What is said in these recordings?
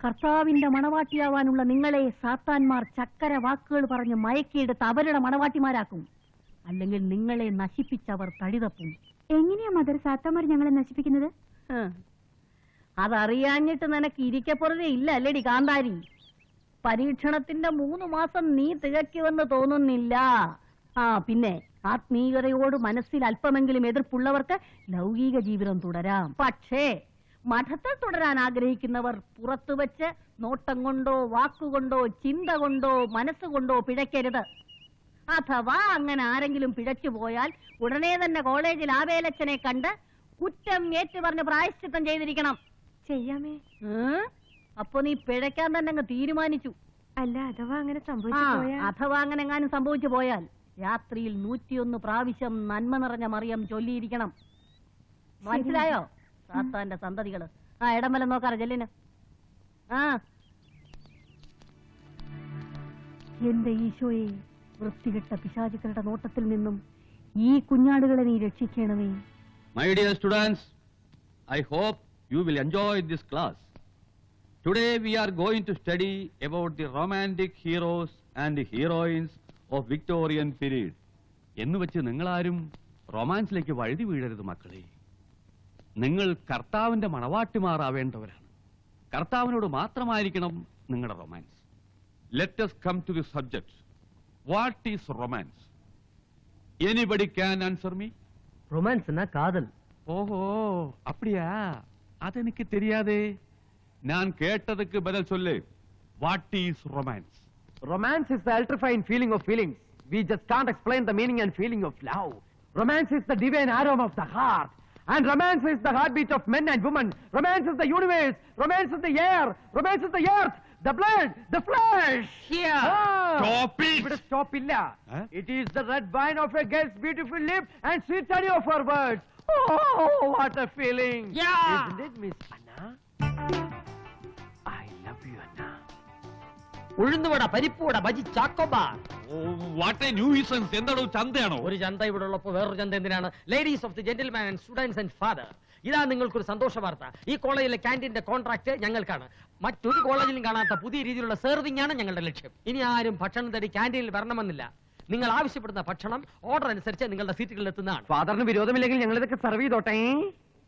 കർത്താവിന്റെ മണവാട്ടിയാവാനുള്ള നിങ്ങളെ സാത്താന്മാർ ചക്കര വാക്കുകൾ പറഞ്ഞ് മയക്കിയെടുത്ത് അവരുടെ മണവാട്ടിമാരാക്കും. അല്ലെങ്കിൽ നിങ്ങളെ നശിപ്പിച്ചവർ തടിതപ്പും. എങ്ങനെയാ മദർ സാത്താന്മാർ ഞങ്ങളെ നശിപ്പിക്കുന്നത്? അതറിയാഞ്ഞിട്ട് നിനക്ക് ഇരിക്കപ്പുറതേ ഇല്ല അല്ലേടി കാന്താരി. പരീക്ഷണത്തിന്റെ 3 മാസം നീ തികയ്ക്കുമെന്ന് തോന്നുന്നില്ല. പിന്നെ ആത്മീയതയോട് മനസ്സിൽ അല്പമെങ്കിലും എതിർപ്പുള്ളവർക്ക് ലൗകിക ജീവിതം തുടരാം. പക്ഷേ മഠത്തിൽ തുടരാൻ ആഗ്രഹിക്കുന്നവർ പുറത്തു വെച്ച് നോട്ടം കൊണ്ടോ വാക്കുകൊണ്ടോ ചിന്ത കൊണ്ടോ മനസ്സുകൊണ്ടോ പിഴയ്ക്കരുത്. അഥവാ അങ്ങനെ ആരെങ്കിലും പിഴച്ചു പോയാൽ ഉടനെ തന്നെ കോളേജിൽ ആവേലച്ചനെ കണ്ട് കുറ്റം ഏറ്റുപറഞ്ഞ് പ്രായശ്ചിത്തം ചെയ്തിരിക്കണം. ചെയ്യാമേ. അപ്പൊ നീ പിഴയ്ക്കാൻ തന്നെ അങ്ങ് തീരുമാനിച്ചു. അല്ല, അഥവാ അങ്ങനെ സംഭവിച്ചു അഥവാ അങ്ങനെ എങ്ങാനും സംഭവിച്ചു പോയാൽ രാത്രിയിൽ 101 പ്രാവശ്യം നന്മ നിറഞ്ഞ മറിയം ചൊല്ലിയിരിക്കണം. മനസ്സിലായോ? സാത്താന്റെ സന്തതികള്. ഇടംവലം നോക്കാറ ജെല്ലിന്. എന്റെ ഈശോയെ, വൃത്തികെട്ട പിശാചുക്കളുടെ നോട്ടത്തിൽ നിന്നും ഈ കുഞ്ഞാടുകളെ നീ രക്ഷിക്കണമേ. My dear students, I hope you will enjoy this class. Today we are going to study about the romantic heroes and the heroines of Victorian period. എന്ന് വെച്ച് നിങ്ങളാരും റൊമാൻസിലേക്ക് വഴുതി വീഴരുത് മക്കളെ. നിങ്ങൾ കർത്താവിന്റെ മണവാട്ടിമാറാവേണ്ടവരാണ്. കർത്താവിനോട് മാത്രമായിരിക്കണം നിങ്ങളുടെ romance. Let us come to the subject. What is romance? Anybody can answer me? Romance na காதல். ஓஹோ, அப்படியா? அது எனக்கு தெரியாதே. நான் கேட்டதுக்கு பதில் சொல்லு. What is romance? Romance is the ultra-fine feeling of feelings. We just can't explain the meaning and feeling of love. Romance is the divine aroma of the heart. And romance is the heartbeat of men and women. Romance is the universe. Romance is the air. Romance is the earth. The blood. The flesh. Here. Stop it. Stop illa. It is the red wine of a girl's beautiful lip and sweet honey of her words. Oh, what a feeling. Yeah. Isn't it, Miss Anna? I love you, Anna. ഉഴുന്നുവട, പരിപ്പുവട, bajji, chocobar. What a nuisance. എന്താണോ ചന്തയാണോ? ഒരു ചന്ത ഇവിടെ ഉള്ളപ്പോ വേറൊരു ചന്ത എന്തിനാണ്? Ladies of the gentleman and students and father, ഇതാ നിങ്ങൾക്കൊരു സന്തോഷ വാർത്ത. ഈ കോളേജിലെ ക്യാന്റീന്റെ കോൺട്രാക്ട് ഞങ്ങൾക്കാണ്. മറ്റൊരു കോളേജിലും കാണാത്ത പുതിയ രീതിയിലുള്ള സെർവിംഗ് ആണ് ഞങ്ങളുടെ ലക്ഷ്യം. ഇനി ആരും ഭക്ഷണം തേടി ക്യാന്റീനിൽ വരണമെന്നില്ല. നിങ്ങൾ ആവശ്യപ്പെടുന്ന ഭക്ഷണം ഓർഡർ അനുസരിച്ച് നിങ്ങളുടെ സീറ്റുകളിൽ എത്തുന്നതാണ്. ഫാദറിന് വിരോധമില്ലെങ്കിൽ ഞങ്ങൾ ഇതൊക്കെ സെർവ് ചെയ്തോട്ടെ.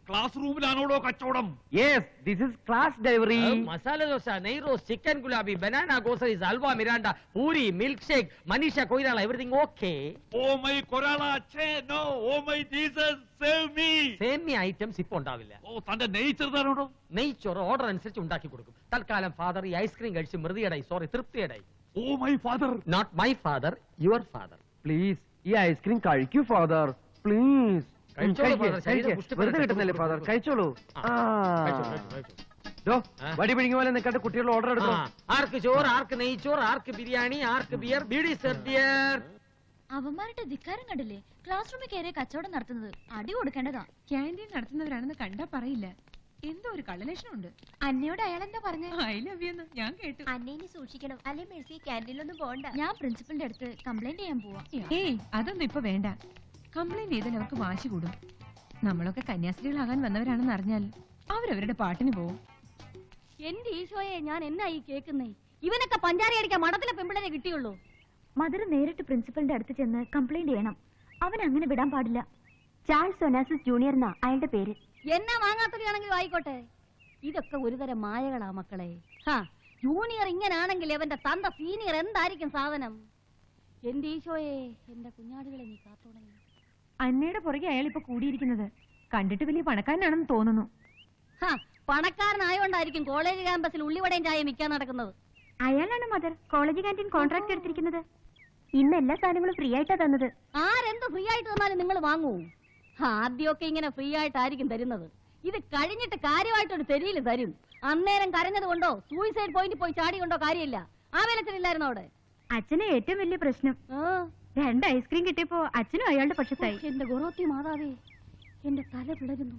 ക്ലാസ് റൂമിലാണോടോ കച്ചവടം? Yes, this is class delivery. Masala dosa, നെയ് റോസ്, ചിക്കൻ ഗുലാബി, banana groceries, halwa, Mirinda, puri, milk shake, Manisha Koirala, everything okay. Oh my Koirala, ഛേ no. Oh my Jesus, save me. സേമിയ ഐറ്റംസ് ഇപ്പൊ ഉണ്ടാവില്ല. ഓ, തന്റെ നെയ്ച്ചോറാണോ? നെയ്ച്ചോറ് ഓർഡർ അനുസരിച്ച് ഉണ്ടാക്കി കൊടുക്കും. തൽക്കാലം ഫാദർ ഈ ഐസ്ക്രീം കഴിച്ച് മൃതിയടായി, സോറി തൃപ്തിയടായി. Oh my father. Not my father, your father. Please ഈ ഐസ്ക്രീം കഴിക്കൂ ഫാദർ, പ്ലീസ്. വെറുതെ കിട്ടുന്നില്ലേ ഫാദർ, കഴിച്ചോളൂ. വടി പിടിങ്ങ പോലെ നിൽക്കാട്ട് കുട്ടികളുടെ ഓർഡർ എടുത്തോ. ആർക്ക് ചോറ്, ആർക്ക് നെയ്ച്ചോറ്, ആർക്ക് ബിരിയാണി, ആർക്ക് ബിയർ, ബീഡി സെർവിയർ. അവന്മാരുടെ ധിക്കാരം കണ്ടില്ലേ? ക്ലാസ് റൂമിൽ കയറിയ കച്ചവടം നടത്തുന്നത് അടി കൊടുക്കേണ്ടതാ. ക്യാൻറ്റീൻ നടത്തുന്നവരാണെന്ന് കണ്ടാ പറയില്ല. എന്തോ ഒരു കള്ളലക്ഷണമുണ്ട്. അന്നയോട് അയാൾ എന്താ പറഞ്ഞേ? ഐ ലവ് യു എന്ന് ഞാൻ കേട്ടു. അന്നേനി സൂക്ഷിക്കണം, അല്ലെ മേഴ്സി ക്യാൻറ്റീനിലൊന്നും പോകണ്ട. ഞാൻ പ്രിൻസിപ്പലിന്റെ അടുത്ത് കംപ്ലൈന്റ് ചെയ്യാൻ പോവാ. ഏയ്, അതൊന്നും ഇപ്പൊ വേണ്ട. കംപ്ലൈന്റ് ചെയ്താൽ അവർക്ക് വാശി കൂടും. നമ്മളൊക്കെ കന്യാസ്ത്രീകളാകാൻ വന്നവരാണെന്ന് അറിഞ്ഞാൽ അവരവരുടെ പാട്ടിന് പോവും. എന്റെ ഈശോയെ, ഞാൻ എന്നായി കേൾക്കുന്നേ? ഇവനൊക്കെ പഞ്ചാര അടിക്കാൻ മഠത്തിലെ പെമ്പിളരെ കിട്ടിയുള്ളൂ. മദർ നേരിട്ട് പ്രിൻസിപ്പലിന്റെ അടുത്ത് ചെന്ന് കംപ്ലൈന്റ് ചെയ്യണം. അവൻ അങ്ങനെ വിടാൻ പാടില്ല. ചാൾസ് ഒനാസിസ് ജൂനിയർ എന്നാ അയാളുടെ പേര്. എന്നാ വാങ്ങാത്തവരാണെങ്കിലും ആയിക്കോട്ടെ. ഇതൊക്കെ ഒരുതരം മായകളാ മക്കളെ. ജൂനിയർ ഇങ്ങനാണെങ്കിൽ അവന്റെ തന്ത സീനിയർ എന്തായിരിക്കും സാധനം? എന്റെ ഈശോയെ, എന്റെ കുഞ്ഞാടുകളെ നീ കാത്തോണമേ. അന്നയുടെ പുറകെ അയാൾ ഇപ്പൊ കൂടിയിരിക്കുന്നത് കണ്ടിട്ട് വലിയ പണക്കാരനാണെന്ന് തോന്നുന്നു. പണക്കാരനായോണ്ടായിരിക്കും കോളേജ് ക്യാമ്പസിൽ ഉള്ളിവടയും ചായ വിൽക്കാൻ നടക്കുന്നത്. അയാളാണ് മദർ കോളേജ് ക്യാൻറ്റീൻ കോൺട്രാക്ട് എടുത്തിരിക്കുന്നത്. ഇന്ന് എല്ലാ സാധനങ്ങളും ഫ്രീ ആയിട്ടാ തന്നത്. ആരെന്ത് ഫ്രീ ആയിട്ട് തന്നാലും നിങ്ങൾ വാങ്ങൂ? ആദ്യമൊക്കെ ഇങ്ങനെ ഫ്രീ ആയിട്ടായിരിക്കും തരുന്നത്. ഇത് കഴിഞ്ഞിട്ട് കാര്യമായിട്ടൊരു തെരിയിൽ തരും. അന്നേരം കരഞ്ഞത് കൊണ്ടോ സൂയിസൈഡ് പോയിന്റ് പോയി ചാടി കൊണ്ടോ കാര്യമില്ല. ആ വേലത്തിലില്ലായിരുന്നു അവിടെ. അച്ഛന് ഏറ്റവും വലിയ പ്രശ്നം 2 ഐസ്ക്രീം കിട്ടിയപ്പോ അച്ഛനും അയാളുടെ പക്ഷത്തായി. എന്റെ ഗുണോത്തി മാതാവേ, എന്റെ തല പിളരുന്നു.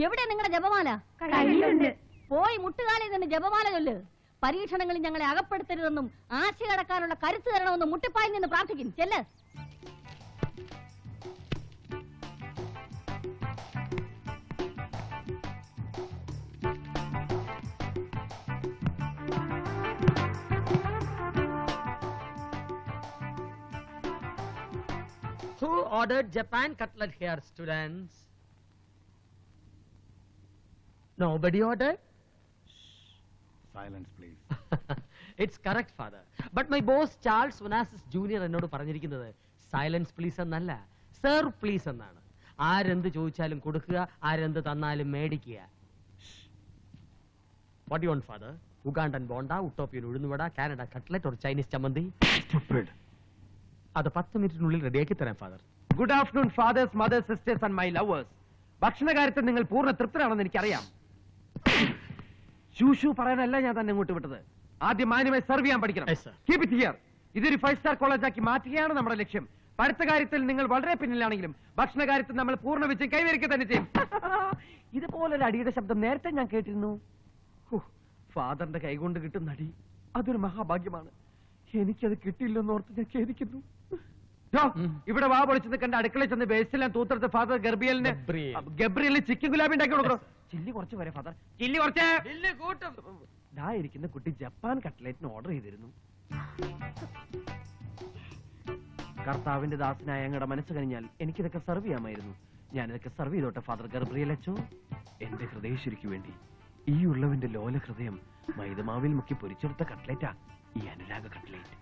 എവിടെ നിങ്ങളുടെ ജപമാല? കയ്യിലുണ്ട്. പോയി മുട്ടുകാലിൽ നിന്ന് ജപമാല ചൊല്ല്. പരീക്ഷണങ്ങളിൽ ഞങ്ങളെ അകപ്പെടുത്തരുതെന്നും ആശ കടക്കാനുള്ള കരുത്ത് തരണമെന്നും മുട്ടിപ്പായിൽ നിന്ന് പ്രാർത്ഥിക്കും. ചെല്ല്. Who ordered Japan cutlet here, students? Nobody ordered? Silence, please. It's correct, father. But my boss Charles Onassis Jr. എന്നോട് പറഞ്ഞിരിക്കുന്നത് സൈലൻസ് പ്ലീസ് എന്നല്ല, സർ പ്ലീസ് എന്നാണ്. ആരെന്ത് ചോദിച്ചാലും കൊടുക്കുക, ആരെന്ത് തന്നാലും മേടിക്കുക. What do you want, father? Ugandan bonda, utopian ഉഴുന്നുവട, കാനഡ കട്ട്ലറ്റ്, ഒരു ചൈനീസ് ചമ്മന്തി? Stupid. അത് 10 മിനിറ്റിനുള്ളിൽ റെഡിയാക്കി തരാം, father. Good afternoon fathers, mothers, sisters and my lovers. ഭക്ഷണകാര്യത്തിൽ നിങ്ങൾ പൂർണ്ണ തൃപ്തരാണെന്ന് എനിക്കറിയാം. ഷൂ പറയാനല്ല ഞാൻ തന്നെ ഇങ്ങോട്ട് വിട്ടത്. ആദ്യം മാന്യമായി സെർവ് ചെയ്യാൻ പഠിക്കണം. Yes, sir. Keep it here. ഇതൊരു 5-star കോളേജാക്കി മാറ്റുകയാണ് നമ്മുടെ ലക്ഷ്യം. പഠിത്ത കാര്യത്തിൽ നിങ്ങൾ വളരെ പിന്നിലാണെങ്കിലും ഭക്ഷണ കാര്യത്തിൽ നമ്മൾ പൂർണ്ണ വിജയം കൈവരിക്കുക തന്നെ ചെയ്യും. ഇതുപോലൊരു അടിയുടെ ശബ്ദം നേരത്തെ ഞാൻ കേട്ടിരുന്നു. ഫാദറിന്റെ കൈകൊണ്ട് കിട്ടുന്ന അടി അതൊരു മഹാഭാഗ്യമാണ്. എനിക്കത് കിട്ടില്ലെന്ന് ഓർത്ത് ഞാൻ ഖേദിക്കുന്നു. ഇവിടെ വാ പൊളിച്ച് നിൽക്കേണ്ട അടുക്കളയിൽ ചെന്ന് വേസ്റ്റെല്ലാം തൂത്തെടുത്ത് ഫാദർ ഗബ്രിയലിന് ചിക്കൻ ഗുലാബി ഉണ്ടാക്കി കൊടുക്കണം. ചില്ലി കുറച്ച് വരെ ഫാദർ, ചില്ലി കുറച്ച്. ദാ ഇരിക്കുന്ന കുട്ടി ജപ്പാൻ കട്ട്ലേറ്റിന് ഓർഡർ ചെയ്തിരുന്നു. കർത്താവിന്റെ ദാസനായ ഞങ്ങളുടെ മനസ്സ് കഴിഞ്ഞാൽ എനിക്കിതൊക്കെ സെർവ് ചെയ്യാമായിരുന്നു. ഞാനിതൊക്കെ സെർവ് ചെയ്തോട്ടെ ഫാദർ ഗബ്രിയേൽ അച്ചോ. എന്റെ ഹൃദയശ്വരിക്ക് വേണ്ടി ഈ ഉള്ളവന്റെ ലോല ഹൃദയം മൈദമാവിൽ മുക്കി പൊരിച്ചെടുത്ത കട്ട്ലേറ്റാ ഈ അനുരാഗ കട്ട്ലേറ്റ്.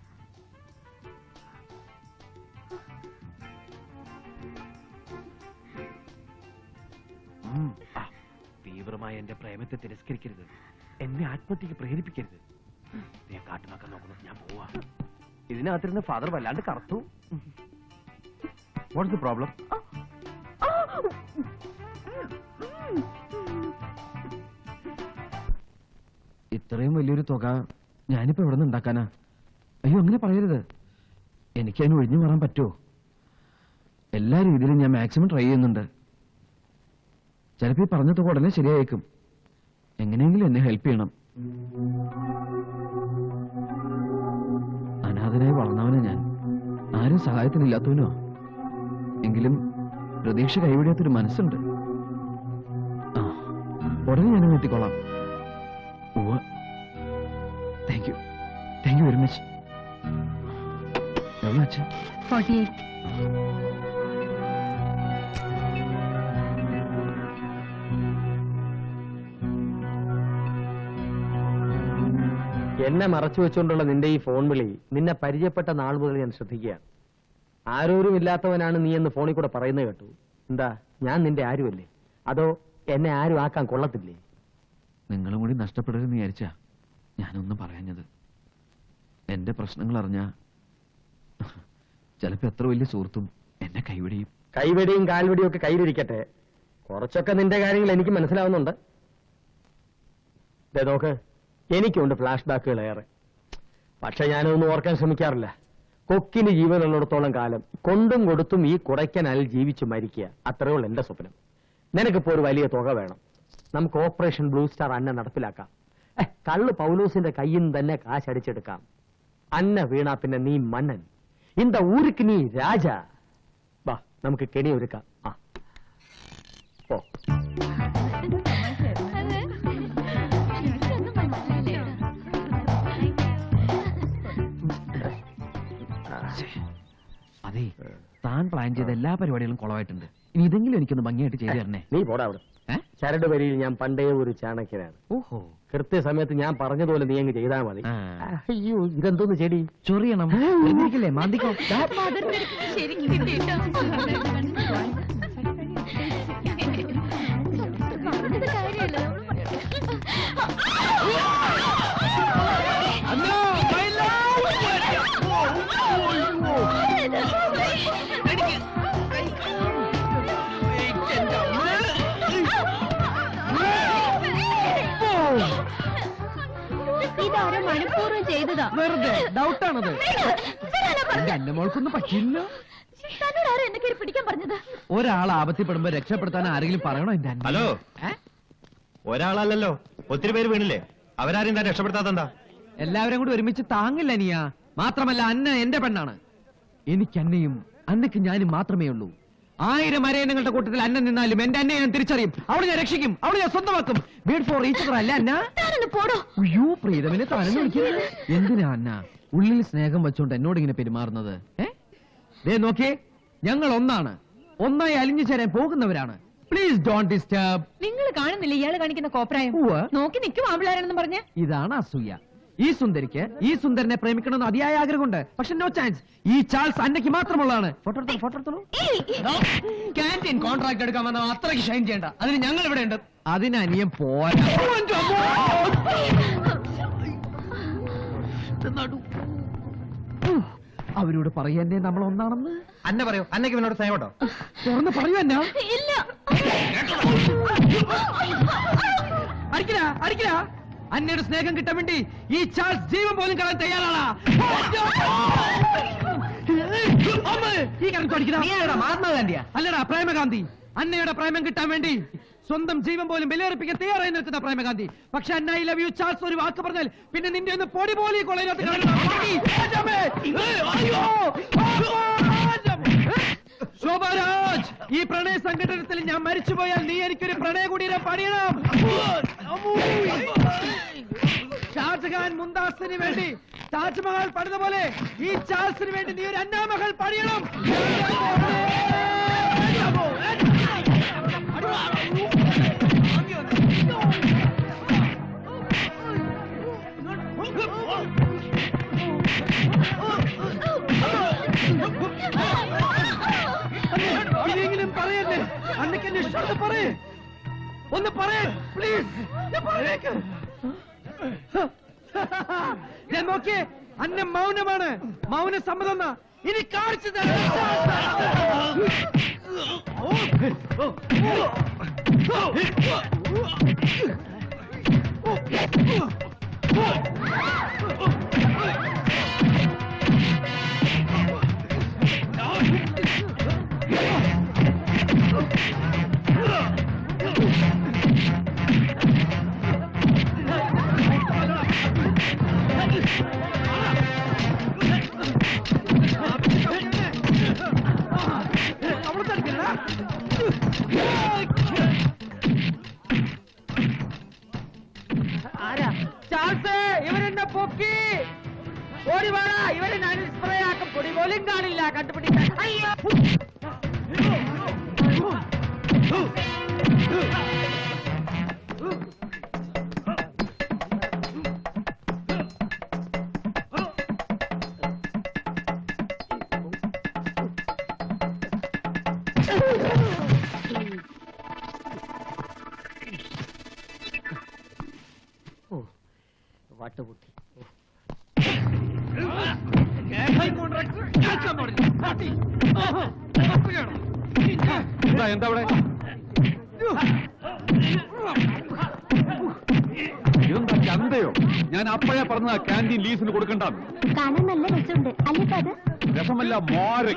തീവ്രമായ എന്റെ പ്രേമത്തെ തിരസ്കരിക്കരുത്, എന്നെ ആത്മഹത്യക്ക് പ്രേരിപ്പിക്കരുത്. ഞാൻ കാട്ടുമാക്കാൻ നോക്കണം, ഞാൻ പോവാ. ഇതിനകത്തിരുന്ന് ഫാദർ വല്ലാണ്ട് കറുത്തു. What's the problem? ഇത്രയും വലിയൊരു തുക ഞാനിപ്പോ എവിടെ നിന്ന് ഉണ്ടാക്കാനാ? അയ്യോ, അങ്ങനെ പറയരുത്. എനിക്കതിന് ഒഴിഞ്ഞു മാറാൻ പറ്റുമോ? എല്ലാ രീതിയിലും ഞാൻ മാക്സിമം ട്രൈ ചെയ്യുന്നുണ്ട്. ചിലപ്പോ ഈ പറഞ്ഞ തുക ഉടനെ ശരിയായേക്കും. എങ്ങനെയെങ്കിലും എന്നെ ഹെൽപ്പ് ചെയ്യണം. അനാഥനായി വളർന്നവനാ ഞാൻ, ആരും സഹായത്തിനില്ലാത്തവനോ. എങ്കിലും പ്രതീക്ഷ കൈവിടാത്തൊരു മനസ്സുണ്ട്. ഉടനെ ഞാനും എത്തിക്കോളാം. Thank you very much. എവിടെ അച്ഛൻ? 48. എന്നെ മറച്ചു വെച്ചുകൊണ്ടുള്ള നിന്റെ ഈ ഫോൺ വിളി നിന്നെ പരിചയപ്പെട്ട നാൾ മുതൽ ഞാൻ ശ്രദ്ധിക്കുകയാണ്. ആരോരും ഇല്ലാത്തവനാണ് നീ എന്ന് ഫോണിൽ കൂടെ പറയുന്നത് കേട്ടു. എന്താ, ഞാൻ നിന്റെ ആരുമല്ലേ? അതോ എന്നെ ആരും ആക്കാൻ കൊള്ളത്തില്ലേ? നിങ്ങളും കൂടി നഷ്ടപ്പെടരുതെന്ന് വിചാരിച്ചാ ഞാനൊന്നും പറയാഞ്ഞത്. എന്റെ പ്രശ്നങ്ങൾ അറിഞ്ഞാ ചിലപ്പോ എത്ര വലിയ സുഹൃത്തും എന്നെ കൈവിടിയും. കൈവെടിയും കാൽവെടിയും ഒക്കെ കയ്യിലിരിക്കട്ടെ, കുറച്ചൊക്കെ നിന്റെ കാര്യങ്ങൾ എനിക്ക് മനസ്സിലാവുന്നുണ്ട്. നോക്ക്, എനിക്കുണ്ട് ഫ്ലാഷ് ബാക്കുകൾ ഏറെ. പക്ഷെ ഞാനൊന്നും ഓർക്കാൻ ശ്രമിക്കാറില്ല. കൊക്കിന് ജീവനുള്ളിടത്തോളം കാലം കൊണ്ടും കൊടുത്തും ഈ കൊടൈക്കനാലിൽ ജീവിച്ചു മരിക്കുക, അത്രയേ ഉള്ളൂ എന്റെ സ്വപ്നം. നിനക്കിപ്പോ ഒരു വലിയ തുക വേണം. നമുക്ക് ഓപ്പറേഷൻ ബ്ലൂ സ്റ്റാർ അന്ന നടപ്പിലാക്കാം. കള്ള് പൗലോസിന്റെ കയ്യിൽ നിന്ന് തന്നെ കാശടിച്ചെടുക്കാം. അന്ന വീണാ പിന്നെ നീ മന്നൻ, ഇന്ത ഊருக்கு നീ രാജ. വാ, നമുക്ക് കെണി ഒരുക്കാം. ഓ അതെ, താൻ പ്ലാൻ ചെയ്ത എല്ലാ പരിപാടികളും കുളമായിട്ടുണ്ട്. ഇനി ഇതെങ്കിലും എനിക്കൊന്ന് ഭംഗിയായിട്ട് ചെയ്തു തരണേ. നീ പോടാ അവിടെ. ചരട് വരിയിൽ ഞാൻ പണ്ടേ ഒരു ചാണക്യനാണ്. ഓഹോ, കൃത്യസമയത്ത് ഞാൻ പറഞ്ഞതുപോലെ നീ അങ്ങ് ചെയ്താൽ മതി. അയ്യോ, ഇതെന്തോന്ന് ചെടി? ചൊറിയണം മാന്തിക്കോ. ഇതാരോ മനഃപൂർവ്വം ചെയ്തതാ. വെറുതെ ഡൗട്ടാണത്. എന്റെ മോൾക്കൊന്നും പറ്റില്ല. പിടിക്കാൻ പറഞ്ഞത് ഒരാൾ ആപത്തിപ്പെടുമ്പോ രക്ഷപ്പെടുത്താൻ ആരെങ്കിലും പറയണോ? എന്റെ ഹലോ, ഒരാളല്ലല്ലോ, ഒത്തിരി പേര് വീണില്ലേ? അവരാരും താൻ രക്ഷപ്പെടുത്താത്തെന്താ? എല്ലാവരും കൂടി ഒരുമിച്ച് താങ്ങില്ല നീയാ. മാത്രമല്ല, അന്ന എന്റെ പെണ്ണാണ്. എനിക്ക് അന്നയും അന്നയ്ക്ക് ഞാനും മാത്രമേ ഉള്ളൂ. 1000 അരയണങ്ങളുടെ കൂട്ടത്തിൽ അന്ന നിന്നാലും എന്റെ അന്നയെ ഞാൻ തിരിച്ചറിയും. അവളെ ഞാൻ രക്ഷിക്കും, അവളെ ഞാൻ സ്വന്തമാക്കും. വീട് ഫോർ ഈച്ച് അല്ല അന്ന. അയ്യോ, പ്രീതമിനെ താനെന്ന് വിളിക്കുന്നത് എന്തിനാ അന്ന? ഉള്ളിൽ സ്നേഹം വെച്ചോണ്ട് എന്നോട് ഇങ്ങനെ പെരുമാറുന്നത്? നോക്കിയേ, ഞങ്ങൾ ഒന്നായി അലിഞ്ഞു ചേരാൻ പോകുന്നവരാണ്. Please don't disturb. നിങ്ങൾ കാണുന്നില്ല ഇയാള് കാണിക്കുന്ന കോപ്രായം? ഉവ്വ്. നോക്കി നിൽക്കും ആമ്പിളാരെന്ന് പറഞ്ഞ. ഇതാണ് അസൂയ. ഈ സുന്ദരിക്ക് ഈ സുന്ദരനെ പ്രേമിക്കണമെന്ന് അതിയായ ആഗ്രഹമുണ്ട്. പക്ഷെ നോ ചാൻസ്. ഈ ചാൾസ് അന്നയ്ക്ക് മാത്രമുള്ളതാണ്. ഫോട്ടോ എടുത്തോളൂ. ക്യാൻറ്റീൻ കോൺട്രാക്ട് എടുക്കാൻ വന്ന അത്രയ്ക്ക് ഷൈൻ ചെയ്യണ്ട. അതിന് ഞങ്ങൾ ഇവിടെ ഉണ്ട്. അതിന് അനിയൻ പോരാ. അവരോട് പറയന്നെ നമ്മൾ ഒന്നാണെന്ന്. അന്ന പറയൂ, അന്നയ്ക്ക് ഇവനോട് സ്നേഹമുണ്ടോ? തുറന്ന് പറയൂ അന്ന. ഇല്ല. അടിക്കില്ല. അന്നയുടെ സ്നേഹം കിട്ടാൻ വേണ്ടി ഈ ചാൾസ് ജീവൻ പോലും കളയാൻ തയ്യാറാണ്. അല്ലടാ പ്രേമകാന്തി. അന്നയുടെ പ്രേമം കിട്ടാൻ വേണ്ടി സ്വന്തം ജീവൻ പോലും ബലിയർപ്പിക്കാൻ തയ്യാറായി നിൽക്കുന്ന പ്രേമകാന്തി. പക്ഷെ അന്ന ഐ ലവ് യു ചാൾസ് ഒരു വാക്ക് പറഞ്ഞാൽ പിന്നെ നിന്റെ ഒന്ന് പൊടി പോലെ ശോഭരാജ്, ഈ പ്രണയ സംഘടനത്തിൽ ഞാൻ മരിച്ചുപോയാൽ നീ എനിക്കൊരു പ്രണയ കുടീരം പണിയണം. ഷാജഹാൻ മുംതാസിന് വേണ്ടി താജ്മഹൽ പണിത പോലെ ഈ ചാൾസിന് വേണ്ടി നീ ഒരു അന്നാമഹൽ പണിയണം. ഇനിയെങ്കിലും പറയല്ലേ അന്നയ്ക്ക് എന്നെ ഇഷ്ടം പറയേ. ഒന്ന് പറയേ പ്ലീസ്. ഞാൻ നോക്കിയേ അന്ന മൗനമാണ്. മൗന സമ്മതം ഇനി കാണിച്ചു തരാം. ഇവരെന്നെ പൊക്കി ഓടി വേണ. ഇവരെ ഞാൻ സ്പ്രേ ആക്കും. പൊടി പോലും കാണില്ല കണ്ടുപിടിക്കാൻ. അയ്യോ വട്ടുപൂട്ടി. എന്താ അവിടെ? എന്താ ചന്തയോ? ഞാൻ അപ്പോഴേ പറഞ്ഞ ക്യാൻറ്റീൻ ലീസിന് കൊടുക്കണ്ട. കാണാൻ നല്ല രസമുണ്ട് അല്ലേ? അത് രസമല്ല മോര്.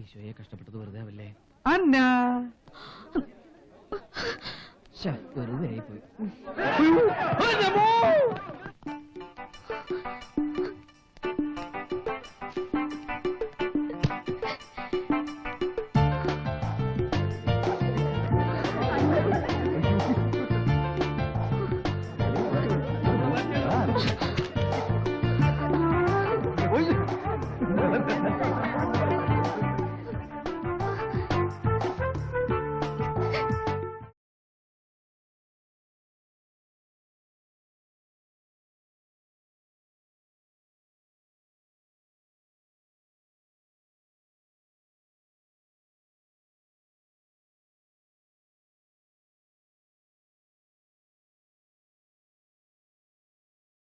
ഈശോയെ കഷ്ടപ്പെട്ടത് വെറുതെ ആവല്ലേ. അന്ന വെറുതെ ആയിപ്പോയി.